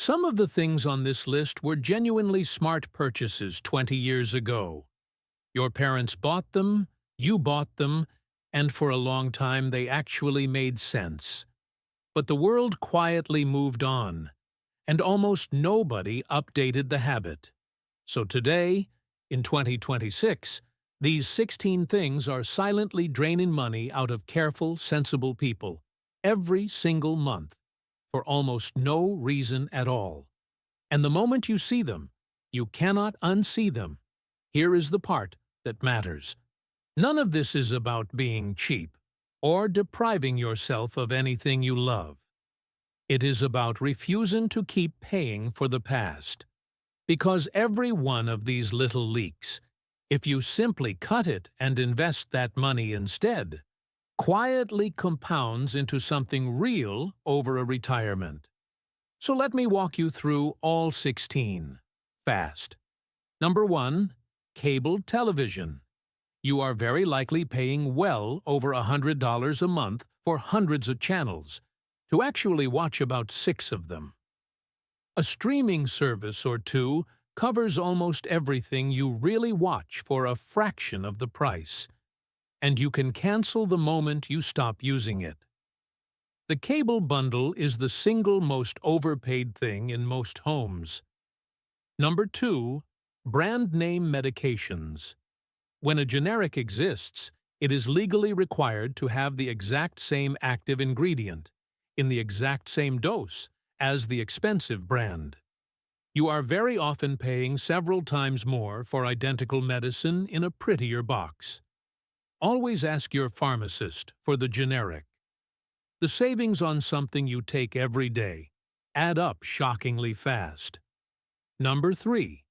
Some of the things on this list were genuinely smart purchases 20 years ago. Your parents bought them, you bought them, and for a long time they actually made sense. But the world quietly moved on, and almost nobody updated the habit. So today, in 2026, these 16 things are silently draining money out of careful, sensible people every single month for almost no reason at all. And the moment you see them, you cannot unsee them. Here is the part that matters. None of this is about being cheap or depriving yourself of anything you love. It is about refusing to keep paying for the past. Because every one of these little leaks, if you simply cut it and invest that money instead, quietly compounds into something real over a retirement. So let me walk you through all 16. Fast. Number 1. Cable television. You are very likely paying well over $100 a month for hundreds of channels, to actually watch about 6 of them. A streaming service or two covers almost everything you really watch for a fraction of the price, and you can cancel the moment you stop using it. The cable bundle is the single most overpaid thing in most homes. Number 2. Brand name medications. When a generic exists, it is legally required to have the exact same active ingredient, in the exact same dose, as the expensive brand. You are very often paying several times more for identical medicine in a prettier box. Always ask your pharmacist for the generic. The savings on something you take every day add up shockingly fast. Number 3.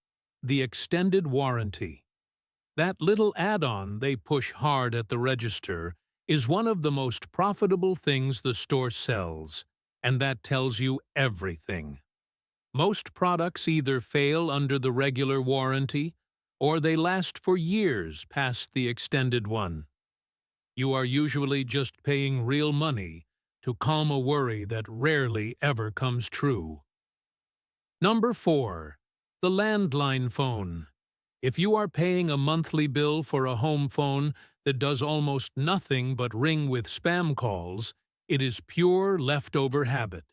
The extended warranty. That little add-on they push hard at the register is one of the most profitable things the store sells, and that tells you everything. Most products either fail under the regular warranty, or they last for years past the extended one. You are usually just paying real money to calm a worry that rarely ever comes true. Number 4. The landline phone. If you are paying a monthly bill for a home phone that does almost nothing but ring with spam calls, it is pure leftover habit.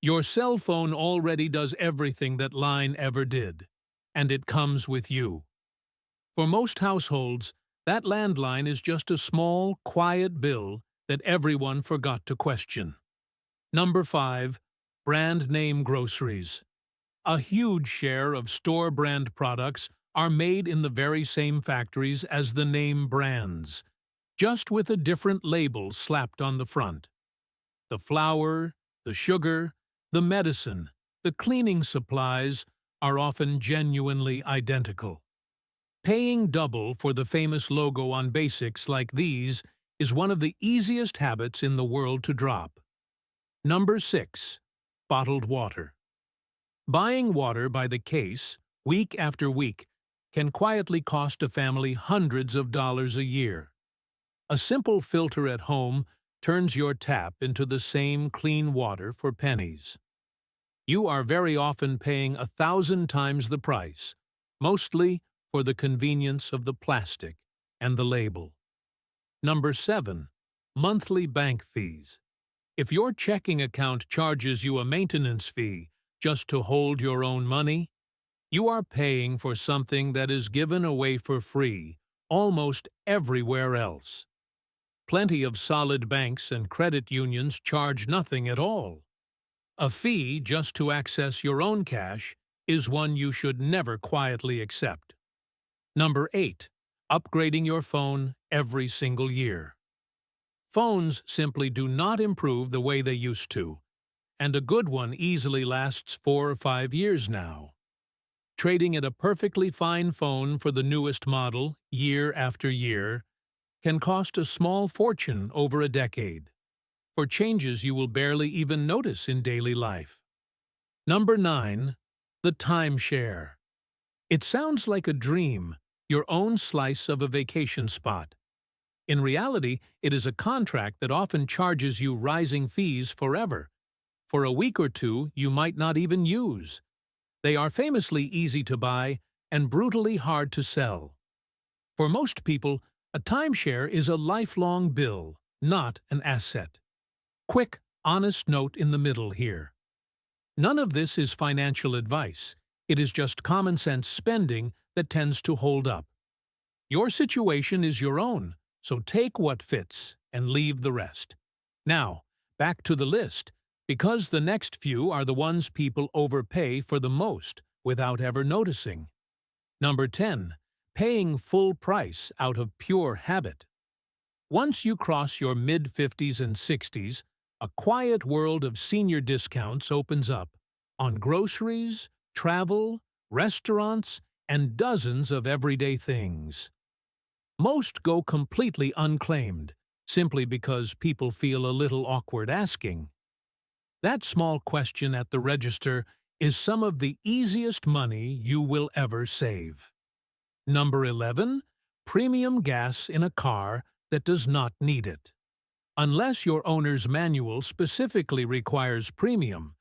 Your cell phone already does everything that line ever did, and it comes with you. For most households, that landline is just a small, quiet bill that everyone forgot to question. Number 5. Brand name groceries. A huge share of store brand products are made in the very same factories as the name brands, just with a different label slapped on the front. The flour, the sugar, the medicine, the cleaning supplies are often genuinely identical. Paying double for the famous logo on basics like these is one of the easiest habits in the world to drop. Number 6. Bottled water. Buying water by the case, week after week, can quietly cost a family hundreds of dollars a year. A simple filter at home turns your tap into the same clean water for pennies. You are very often paying 1,000 times the price, mostly for the convenience of the plastic and the label. Number 7. Monthly bank fees. If your checking account charges you a maintenance fee just to hold your own money, you are paying for something that is given away for free almost everywhere else. Plenty of solid banks and credit unions charge nothing at all. A fee just to access your own cash is one you should never quietly accept. Number 8. Upgrading your phone every single year. Phones simply do not improve the way they used to, and a good one easily lasts 4 or 5 years now. Trading in a perfectly fine phone for the newest model, year after year, can cost a small fortune over a decade, for changes you will barely even notice in daily life. Number 9. The timeshare. It sounds like a dream, your own slice of a vacation spot. In reality, it is a contract that often charges you rising fees forever. for a week or two you might not even use. They are famously easy to buy and brutally hard to sell. For most people, a timeshare is a lifelong bill, not an asset. Quick, honest note in the middle here. None of this is financial advice. It is just common sense spending that tends to hold up. Your situation is your own, so take what fits and leave the rest. Now, back to the list, because the next few are the ones people overpay for the most without ever noticing. Number 10. Paying full price out of pure habit. Once you cross your mid-50s and 60s, a quiet world of senior discounts opens up on groceries, travel, restaurants, and dozens of everyday things. Most go completely unclaimed, simply because people feel a little awkward asking. That small question at the register is some of the easiest money you will ever save. Number 11. Premium gas in a car that does not need it. Unless your owner's manual specifically requires premium,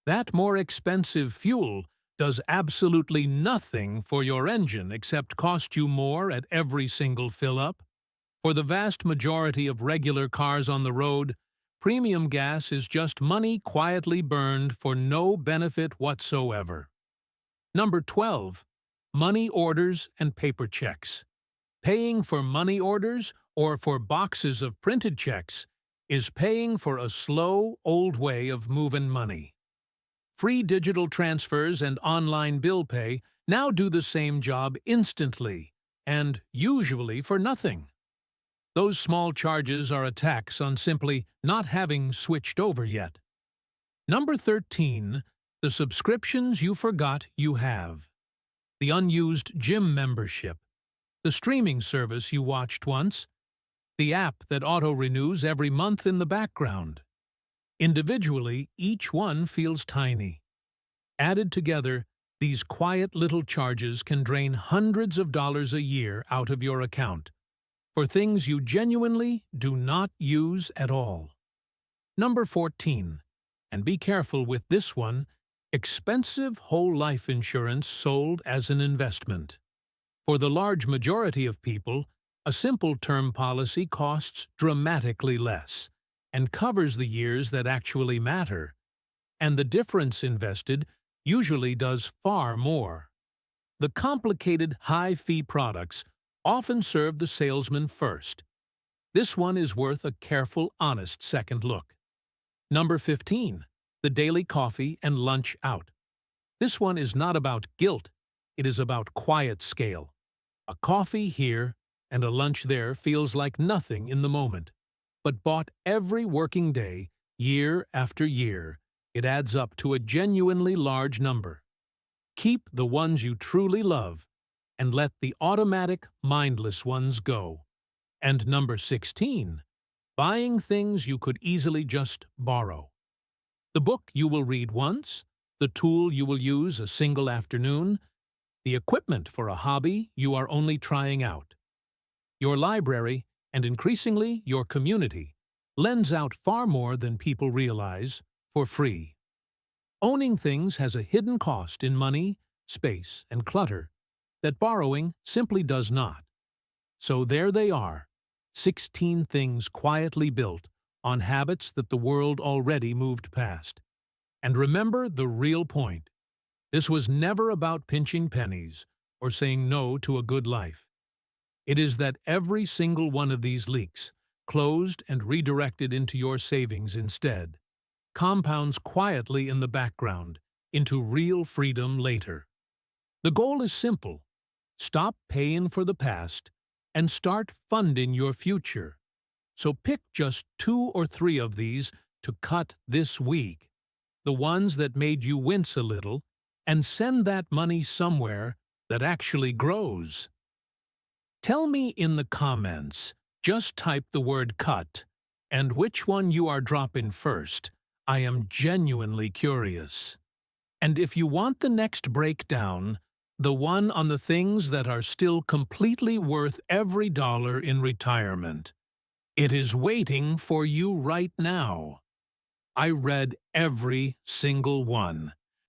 that more expensive fuel does absolutely nothing for your engine except cost you more at every single fill-up. For the vast majority of regular cars on the road, premium gas is just money quietly burned for no benefit whatsoever. Number 12. Money orders and paper checks. Paying for money orders or for boxes of printed checks is paying for a slow, old way of moving money. Free digital transfers and online bill pay now do the same job instantly, and usually for nothing. Those small charges are a tax on simply not having switched over yet. Number 13. The subscriptions you forgot you have. The unused gym membership. The streaming service you watched once. The app that auto-renews every month in the background. Individually, each one feels tiny. Added together, these quiet little charges can drain hundreds of dollars a year out of your account for things you genuinely do not use at all. Number 14. And be careful with this one, expensive whole life insurance sold as an investment. For the large majority of people, a simple term policy costs dramatically less and covers the years that actually matter, and the difference invested usually does far more. The complicated, high-fee products often serve the salesman first. This one is worth a careful, honest second look. Number 15. The daily coffee and lunch out. This one is not about guilt, it is about quiet scale. A coffee here and a lunch there feels like nothing in the moment, but bought every working day, year after year, it adds up to a genuinely large number. Keep the ones you truly love and let the automatic, mindless ones go. And number 16. Buying things you could easily just borrow. The book you will read once, the tool you will use a single afternoon, the equipment for a hobby you are only trying out. Your library, and increasingly your community, lends out far more than people realize for free. Owning things has a hidden cost in money, space, and clutter that borrowing simply does not. So there they are, 16 things quietly built on habits that the world already moved past. And remember the real point. This was never about pinching pennies or saying no to a good life. It is that every single one of these leaks, closed and redirected into your savings instead, compounds quietly in the background into real freedom later. The goal is simple. Stop paying for the past and start funding your future. So pick just 2 or 3 of these to cut this week, the ones that made you wince a little, and send that money somewhere that actually grows. Tell me in the comments, just type the word cut, and which one you are dropping first. I am genuinely curious. And if you want the next breakdown, the one on the things that are still completely worth every dollar in retirement, it is waiting for you right now. I read every single one.